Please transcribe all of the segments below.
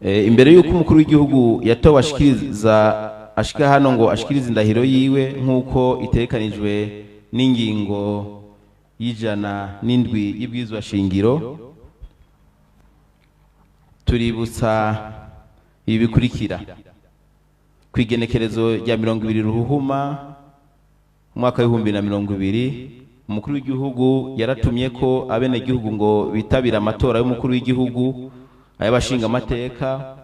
imbere y'uko umukuru w'igihugu yatowe ashika hano ngo ashikirize indahiro yiwe nk'uko itekanijwe n'ingingo y'ijana n'indwi y'ibwirizwa shingiro, tuributsa ibi bikurikira. Kwigenekerezo rya 20 Ruhuhuma umwaka wa 2020 umukuru w'igihugu yaratumye ko abenegihugu ngo bitabira amatora y'umukuru w'igihugu, ay'abashinga amateka,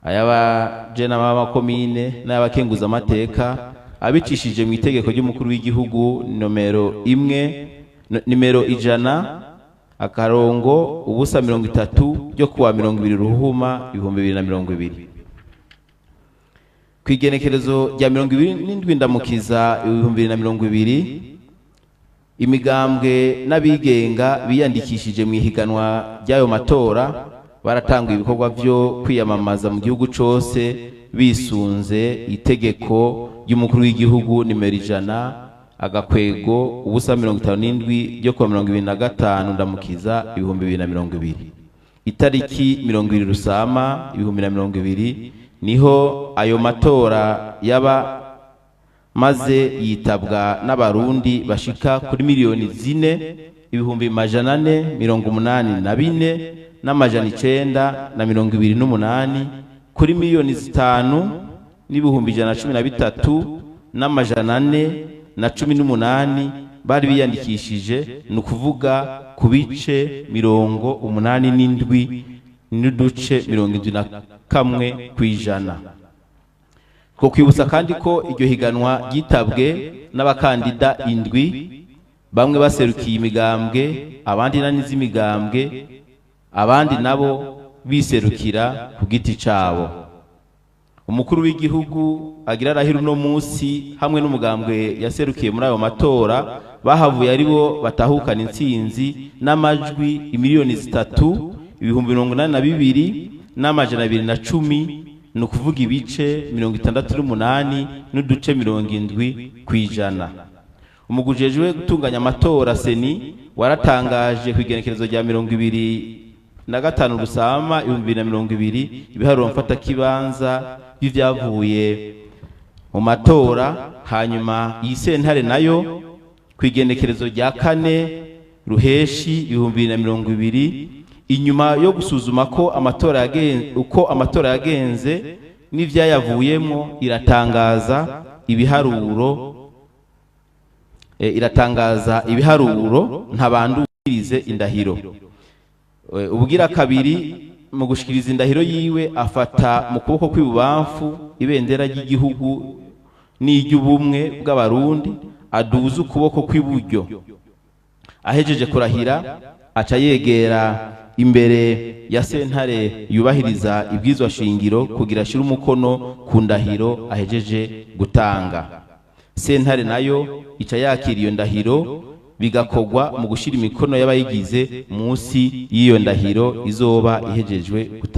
ay'abajena b'amakomine n'abakenguza amateka, abicishije mu itegeko ry'umukuru w'igihugu nimero 100/30 ryo kuwa 20 Ruhuhuma 2020. Kwigenekerezo rya 27 Ndamukiza 2020 imigambwe n'abigenga biyandikishije mu ihiganwa ry'ayo matora baratanga ibikorwa byo kwiyamamaza mu gihugu cyose bisunze itegeko ry'umukuru w'igihugu nimero 100/57 ryo kuwa 25 Ndamukiza 2020. Itariki 20 Rusama 2020 niho ayo matora yaba maze yitabwa n'abarundi bashika kuri miliyoni 4,484,928 kuri miliyoni 5,113,418 bari biyandikishije, nukuvuga ku bice 87 n'uduce 71 kw'ijana. Ko kwibutsa kandi ko iryo higanwa ryitabwe n'abakandida 7, bamwe baserukiye imigambwe, abandi n'izimigambwe, abandi nabo biserukira ku giti cabo. Umukuru w'igihugu agira rahiro no munsi hamwe n'umugambwe yaserukiye muri ayo matora bahavuye ari bo batahukana intsinzi n'amajwi 3,82,210, nukuvuga ibice 68 n'uduce 70 kw'ijana. Umugujejwe gutunganya amatora Seni waratangaje kwigenekerezo rya 25 Rusama 2020 ibiharuro mfata kibanza bivyavuye mu matora. Hanyuma iyi sentare nayo kwigenekerezo rya 4 Ruheshi 2020 inyuma yo gusuzuma ko amatora yagenze n'ivyayavuyemo iratangaza ibiharuro ntabandukirize indahiro. Ubugira kabiri mu gushikiriza indahiro yiwe afata mu kuboko kw'ibubamfu ibendera ry'igihugu n'iry'ubumwe bw'abarundi, aduza ukuboko kw'iburyo. Ahejeje kurahira aca yegera imbere ya sentare yubahiriza ibwirizwa shingiro kugira ashira umukono ku ndahiro ahejeje gutanga. Sentare nayo ica yakira iyo ndahiro, bigakogwa mu gushira imikono y'abayigize munsi y'iyo ndahiro izoba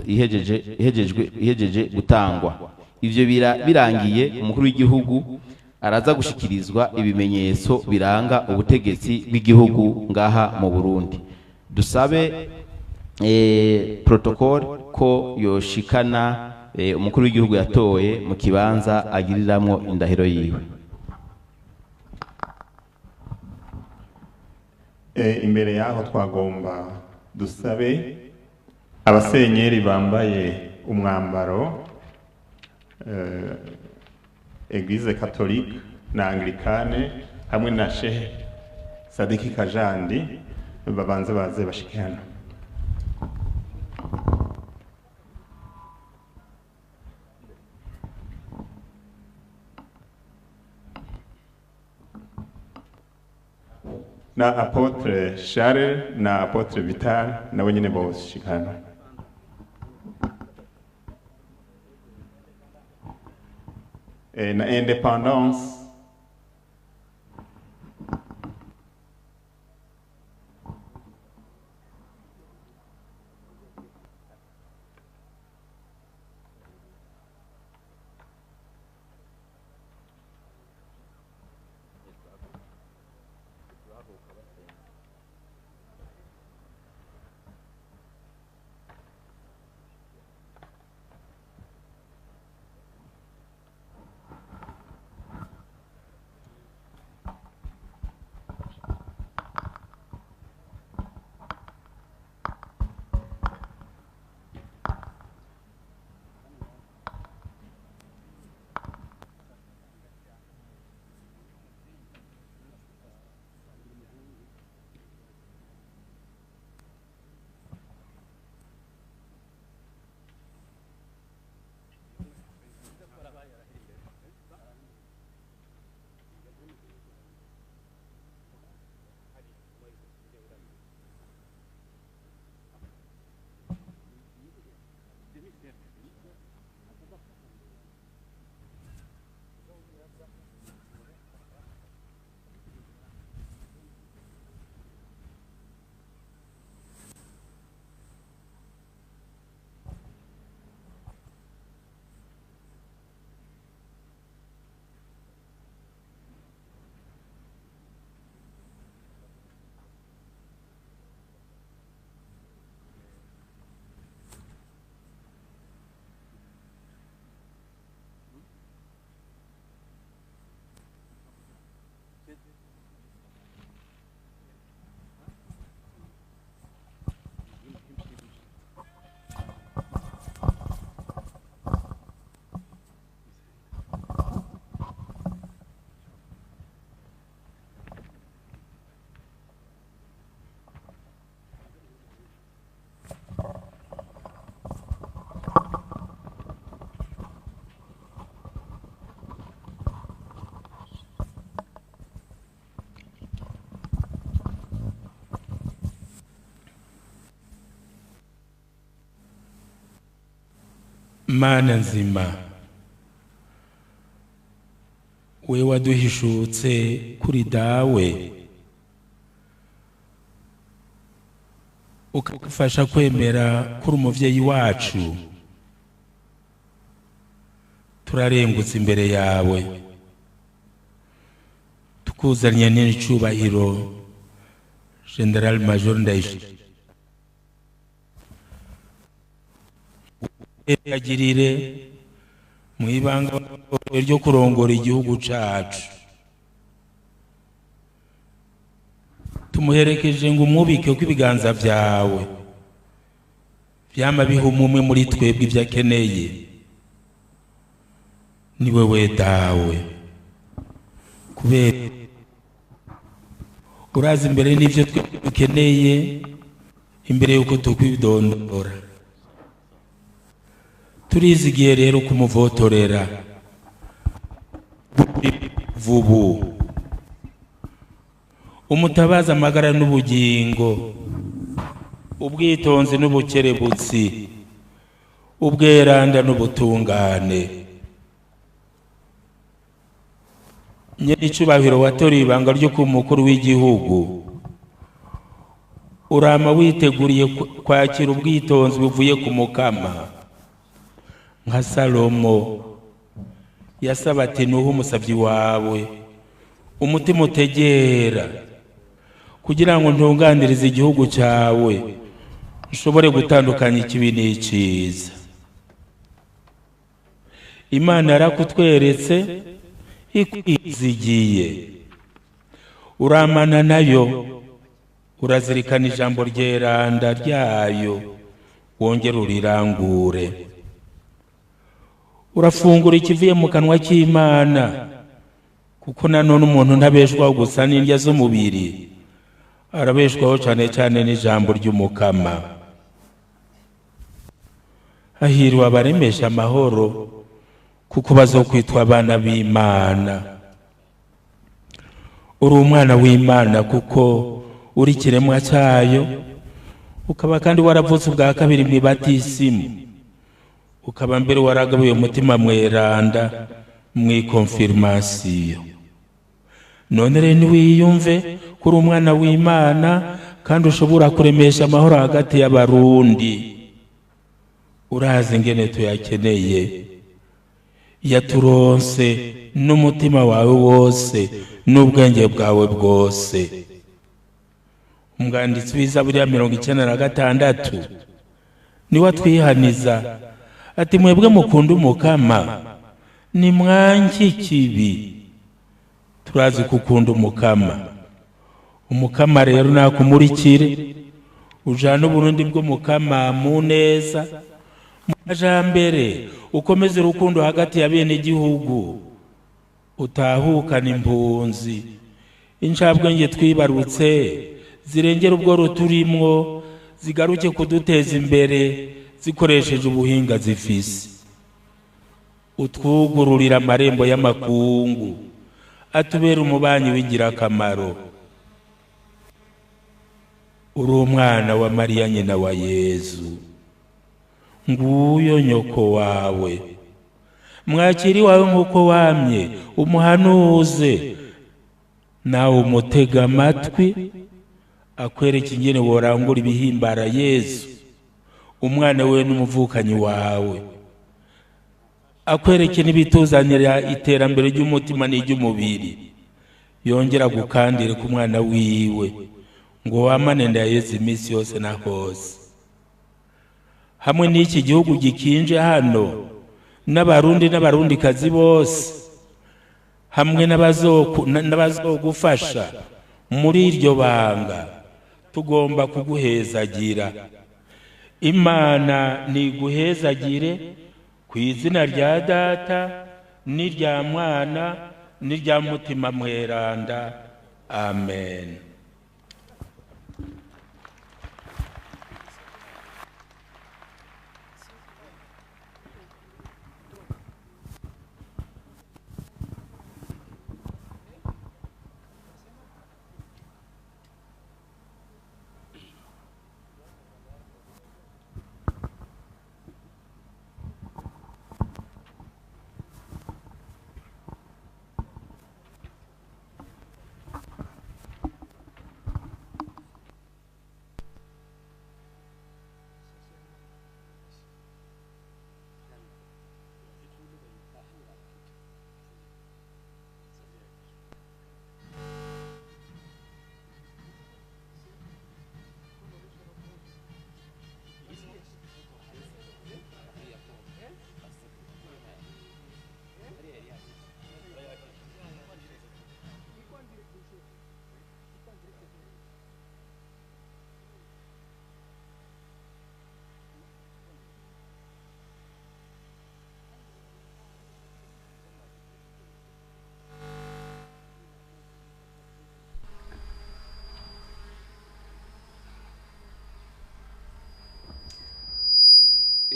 ihejeje gutangwa. Ivyo birangiye umukuru w'igihugu araza gushikirizwa ibimenyetso biranga ubutegetsi bw'igihugu ngaha mu Burundi. Dusabe protocole ko yoshikana umukuru w'igihugu yatoye mu kibanza agiriramwo indahiro yiwe. Imbere yaho twagomba dusabe abasenyeri bambaye umwambaro Eglise Catholique na Anglikane hamwe na Shehe Sadiki Kajandi babanze baze bashike hano. Na Apotre Charles na Apotre Vital na wenyine bose shikana. Na Independence mana nzima, we waduhishutse kuri dawe ukadufasha kwemera kuri umuvyeyi wacu, turarengutse imbere yawe tukuzanye n'icubahiro General Major Ndayishimiye. Yagirire mu ibanga ryo kurongora igihugu cacu, tumuherekeje ngo umubike ko ibiganza vyawe vyama biha umwe muri twebwe ivyo akeneye. Ni wewe dawe, kubera urazi imbere n'ivyo dukeneye imbere yuko tukwidondora. Turizigiye rero kumuvotorera vubu, umutabaza amagara n'ubugingo, ubwitonzi n'ubukerebutsi, ubweranda n'ubutungane. Nyiricubahiro watoreye ibanga ryo ku mukuru w'igihugu, urama witeguriye kwakira ubwitonzi buvuye ku Mukama, nka Salomo yasaba ati nuha umusavyi wawe umutima utegera, kugira ngo ntunganirize igihugu cyawe nshobore gutandukanya ikibi n'iciza. Imana yarakutweretse ikwizigiye, uramana nayo, urazirikana ijambo ryeranda ryayo, wongera urirangure. Urafungura ikivuye mu kanwa cy'Imana, kuko nanone umuntu ntabeshwaho gusa n'indya z'umubiri, arabeshwaho cyane cyane n'ijambo ry'Umukama. Hahirwa abaremesha amahoro, kuko bazokwitwa abana b'Imana. Uri umwana w'Imana kuko uri ikiremwa cyayo, ukaba kandi waravutse ubwa kabiri mu batisimu, ukaba mbere waragabuye umutima mweranda mw'ikonfirmasiyo. None rero niwiyumve kuri umwana w'Imana kandi ushobora kuremesha amahoro hagati y'abarundi. Urazi ingene tuyakeneye, yaturonse n'umutima wawe wose n'ubwenge bwawe bwose. Umwanditsi w'Izaburi ya 96 niwe atwihaniza ati mwebwe mukunda Umukama nimwanki kibi. Turazi kukunda Umukama. Umukama rero nakumurikire, ujana uburundi bw'Umukama mu neza, mu majambere, ukomeze urukundo hagati ya bene igihugu, utahukana impunzi, incabwenge twibarutse zirengera ubwo ruturimwo, zigaruke kuduteza imbere zikoresheje ubuhinga zifise. Utwugururira amarembo y'amakungu, atubera umubanyi w'ingirakamaro. Uri umwana wa Mariya nyina wa Yezu, nguyo nyoko wawe. Mwakiri wawe nk'uko wamye, umuhanuze, nawe umutega amatwi, akwereka ingene worangura ibihimbara Yezu, umwana we n'umuvukanyi wawe. Akwereke n'ibituzanira iterambere ry'umutima n'iry'umubiri. Yongera gukandire ku mwana wiwe, ngo wamane na Yezu iminsi yose na hose. Hamwe n'iki gihugu gikinje hano, n'abarundi n'abarundikazi bose, hamwe n'abazogufasha muri iryo banga, tugomba kuguhezagira. Imana niguhezagire ku izina rya Data n'irya Mwana n'irya Mutima mweranda. Amen.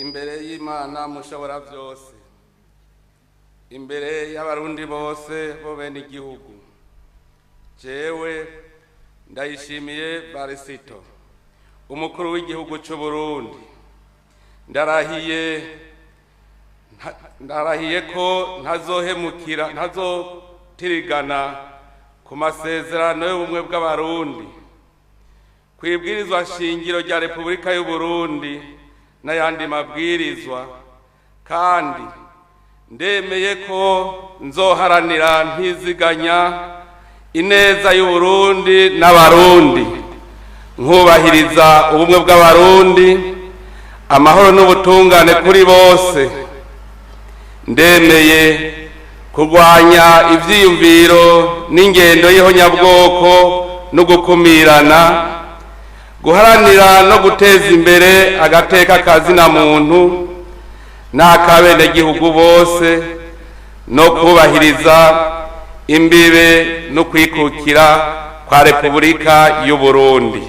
imbere y'Imana mushobora byose, imbere y'abarundi bose bo bene igihugu, jewe Ndayishimiye Varisito, umukuru w'igihugu cy'u Burundi, ndarahiye ko ntazotirigana ku masezerano y'ubumwe bw'abarundi, kwibwirizwa shingiro rya Repubulika y'u Burundi n'ayandi mabwirizwa, kandi ndemeye ko nzoharanira ntiziganya ineza y'u Burundi n'abarundi, nkubahiriza ubumwe bw'abarundi, amahoro n'ubutungane kuri bose. Ndemeye kurwanya ivyiyumviro n'ingendo y'ihonyabwoko no gukumirana, guharanira no guteza imbere agateka kazina muntu n'akabenegihugu bose, no kubahiriza imbibe no kwikukira kwa Repubulika y'u Burundi.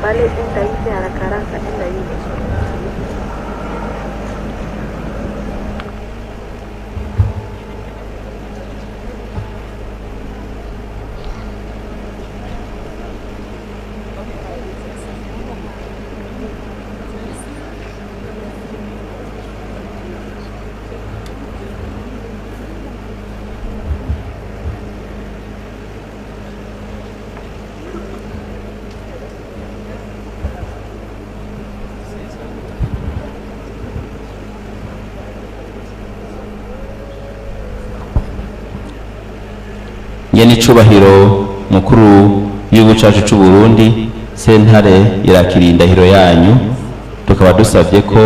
Vale, esta dice a la caraza, esta dice. Nyenicubahiro mukuru w'igihugu cyacu cy'u Burundi, sentare irakiriye indahiro yanyu, tukaba dusabye ko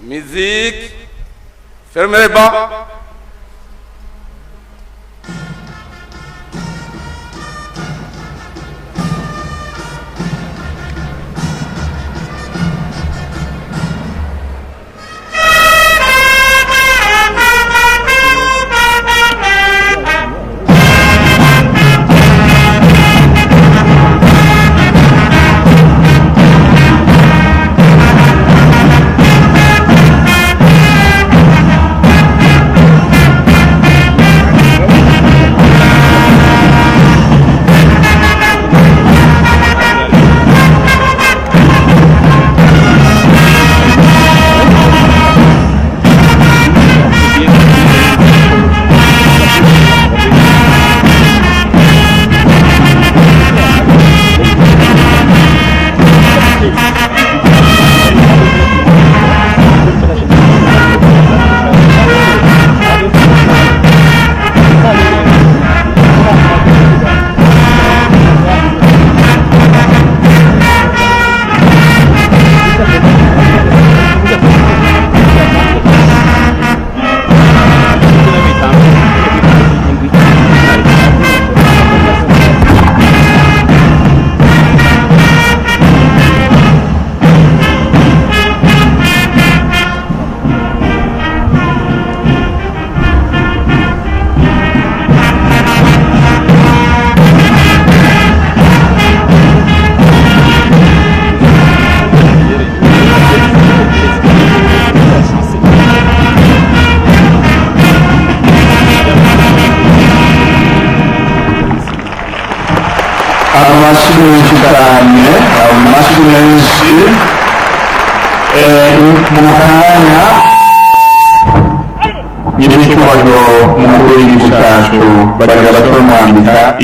Musique. Fermez les bancs.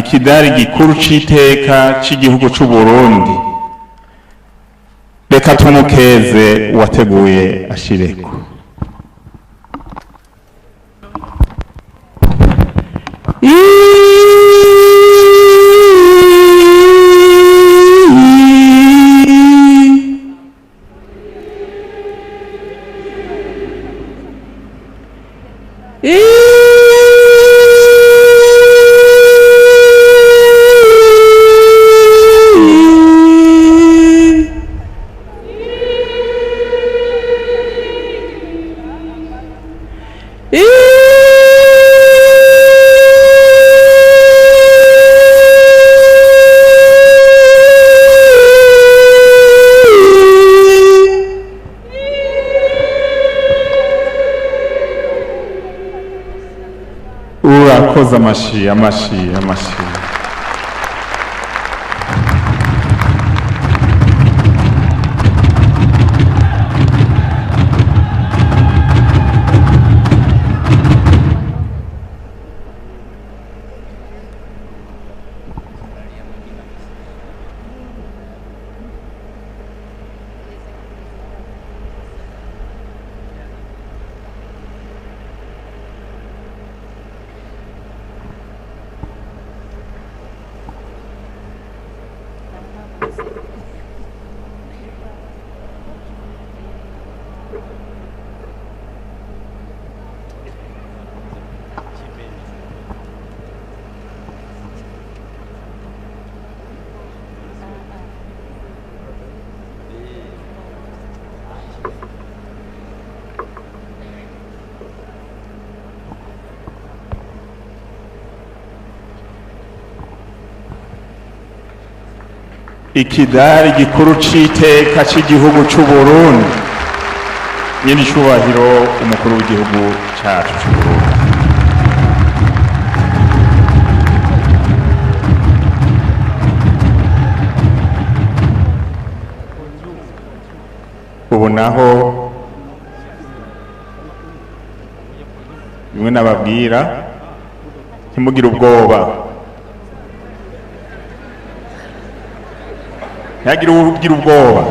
ikidari gikuru c'iteka c'igihugu c'u Burundi reka tumukeze wateguye ashireko. Urakoze amashi. Ikidari gikuru c'iteka c'igihugu c'u Burundi nyene icubahiro umukuru w'igihugu cacu c'u Burundi. Ubu naho bimwe nababwira ntimugire ubwoba, ntihagire ugira ubwoba.